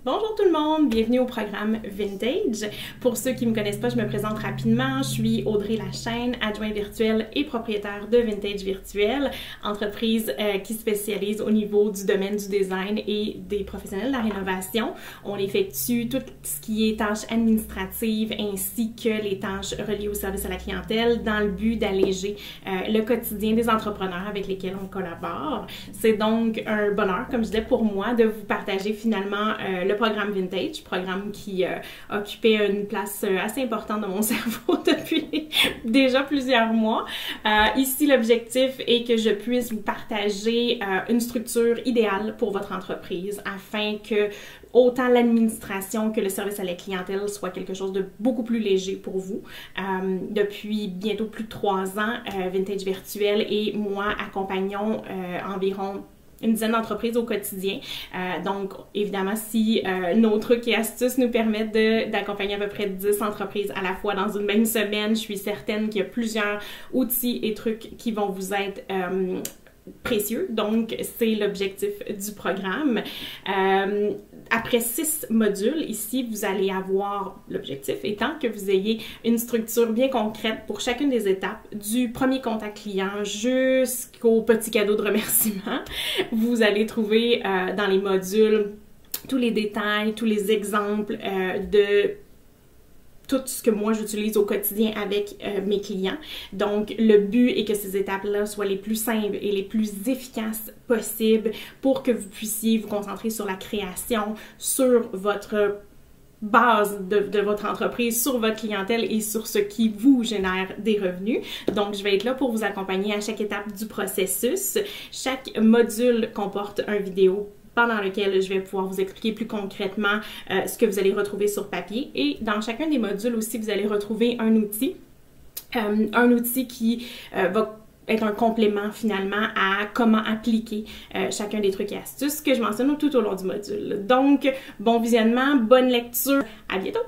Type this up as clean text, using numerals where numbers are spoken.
Bonjour tout le monde, bienvenue au programme Vintage. Pour ceux qui ne me connaissent pas, je me présente rapidement. Je suis Audrey Lachaine, adjointe virtuelle et propriétaire de Vintage Virtuel, entreprise qui spécialise au niveau du domaine du design et des professionnels de la rénovation. On effectue tout ce qui est tâches administratives ainsi que les tâches reliées au service à la clientèle dans le but d'alléger le quotidien des entrepreneurs avec lesquels on collabore. C'est donc un bonheur, comme je disais, pour moi de vous partager finalement le programme Vintage, programme qui occupait une place assez importante dans mon cerveau depuis déjà plusieurs mois. Ici, l'objectif est que je puisse vous partager une structure idéale pour votre entreprise afin que autant l'administration que le service à la clientèle soit quelque chose de beaucoup plus léger pour vous. Depuis bientôt plus de 3 ans, Vintage Virtuel et moi accompagnons environ une dizaine d'entreprises au quotidien. Donc, évidemment, si nos trucs et astuces nous permettent d'accompagner à peu près 10 entreprises à la fois dans une même semaine, je suis certaine qu'il y a plusieurs outils et trucs qui vont vous être précieux. Donc, c'est l'objectif du programme. Après 6 modules, ici, vous allez avoir l'objectif étant que vous ayez une structure bien concrète pour chacune des étapes, du premier contact client jusqu'au petit cadeau de remerciement. Vous allez trouver dans les modules tous les détails, tous les exemples de tout ce que moi j'utilise au quotidien avec mes clients. Donc, le but est que ces étapes-là soient les plus simples et les plus efficaces possibles pour que vous puissiez vous concentrer sur la création, sur votre base de votre entreprise, sur votre clientèle et sur ce qui vous génère des revenus. Donc, je vais être là pour vous accompagner à chaque étape du processus. Chaque module comporte une vidéo pendant lequel je vais pouvoir vous expliquer plus concrètement ce que vous allez retrouver sur papier. Et dans chacun des modules aussi, vous allez retrouver un outil qui va être un complément finalement à comment appliquer chacun des trucs et astuces que je mentionne tout au long du module. Donc, bon visionnement, bonne lecture, à bientôt!